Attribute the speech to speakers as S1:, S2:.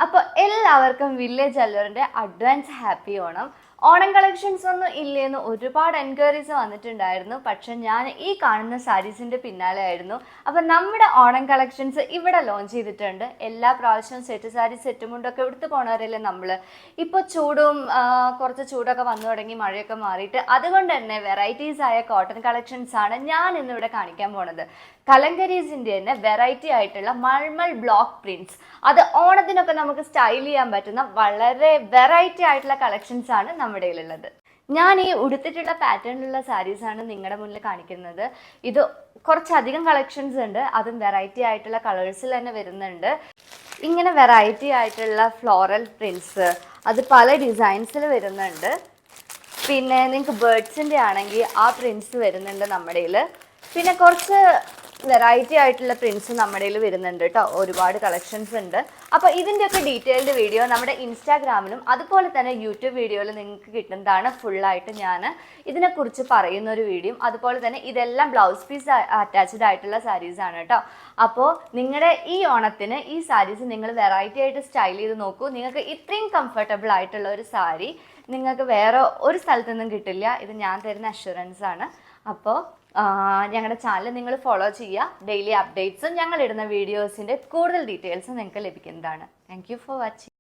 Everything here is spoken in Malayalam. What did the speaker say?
S1: അപ്പോൾ എല്ലാവർക്കും വില്ലേജ് അല്ലറിൻ്റെ advance happy Onam. Onam collections ഒന്നും ഇല്ലേന്ന് ഒരുപാട് എൻക്വയറീസ് വന്നിട്ടുണ്ടായിരുന്നു. പക്ഷെ ഞാൻ ഈ കാണുന്ന സാരീസിൻ്റെ പിന്നാലെ ആയിരുന്നു. അപ്പം നമ്മുടെ ഓണം കളക്ഷൻസ് ഇവിടെ ലോഞ്ച് ചെയ്തിട്ടുണ്ട്. എല്ലാ പ്രാവശ്യവും സെറ്റ് സാരി സെറ്റ് മുണ്ടൊക്കെ എടുത്ത് പോണവരല്ലേ നമ്മൾ. ഇപ്പോൾ കുറച്ച് ചൂടൊക്കെ വന്നു തുടങ്ങി, മഴയൊക്കെ മാറിയിട്ട്. അതുകൊണ്ട് തന്നെ വെറൈറ്റീസ് ആയ കോട്ടൺ കളക്ഷൻസ് ആണ് ഞാൻ ഇന്നിവിടെ കാണിക്കാൻ പോണത്. കലങ്കരിസിൻ്റെ തന്നെ വെറൈറ്റി ആയിട്ടുള്ള മൾമൾ ബ്ലോക്ക് പ്രിന്റ്സ്, അത് ഓണത്തിനൊക്കെ നമുക്ക് സ്റ്റൈൽ ചെയ്യാൻ പറ്റുന്ന വളരെ വെറൈറ്റി ആയിട്ടുള്ള കളക്ഷൻസ് ആണ് നമ്മുടെ ഉള്ളത്. ഞാൻ ഈ ഉടുത്തിട്ടുള്ള പാറ്റേണിലുള്ള സാരീസാണ് നിങ്ങളുടെ മുന്നിൽ കാണിക്കുന്നത്. ഇത് കുറച്ചധികം കളക്ഷൻസ് ഉണ്ട്, അതും വെറൈറ്റി ആയിട്ടുള്ള കളേഴ്സിൽ തന്നെ വരുന്നുണ്ട്. ഇങ്ങനെ വെറൈറ്റി ആയിട്ടുള്ള ഫ്ലോറൽ പ്രിന്റ്സ്, അത് പല ഡിസൈൻസിൽ വരുന്നുണ്ട്. പിന്നെ നിങ്ങൾക്ക് ബേർഡ്സിൻ്റെ ആണെങ്കിൽ ആ പ്രിന്റ്സ് വരുന്നുണ്ട് നമ്മുടെ. പിന്നെ കുറച്ച് വെറൈറ്റി ആയിട്ടുള്ള പ്രിന്റ്സ് നമ്മുടെ വരുന്നുണ്ട് കേട്ടോ. ഒരുപാട് കളക്ഷൻസ് ഉണ്ട്. അപ്പോൾ ഇതിൻ്റെയൊക്കെ ഡീറ്റെയിൽഡ് വീഡിയോ നമ്മുടെ ഇൻസ്റ്റാഗ്രാമിലും അതുപോലെ തന്നെ യൂട്യൂബ് വീഡിയോയിൽ നിങ്ങൾക്ക് കിട്ടുന്നതാണ്. ഫുള്ളായിട്ട് ഞാൻ ഇതിനെക്കുറിച്ച് പറയുന്ന ഒരു വീഡിയോ. അതുപോലെ തന്നെ ഇതെല്ലാം ബ്ലൗസ് പീസ് അറ്റാച്ച്ഡ് ആയിട്ടുള്ള സാരീസാണ് കേട്ടോ. അപ്പോൾ നിങ്ങളുടെ ഈ ഓണത്തിന് ഈ സാരീസ് നിങ്ങൾ വെറൈറ്റി ആയിട്ട് സ്റ്റൈൽ ചെയ്ത് നോക്കൂ. നിങ്ങൾക്ക് ഇത്രയും കംഫർട്ടബിൾ ആയിട്ടുള്ള ഒരു സാരി നിങ്ങൾക്ക് വേറെ ഒരു സ്ഥലത്തു നിന്നും കിട്ടില്ല. ഇത് ഞാൻ തരുന്ന അഷുറൻസ് ആണ്. അപ്പോൾ ഞങ്ങളുടെ ചാനൽ നിങ്ങൾ ഫോളോ ചെയ്യുക. ഡെയിലി അപ്ഡേറ്റ്സും ഞങ്ങളിടുന്ന വീഡിയോസിൻ്റെ കൂടുതൽ ഡീറ്റെയിൽസും നിങ്ങൾക്ക് ലഭിക്കുന്നതാണ്. Thank you for watching.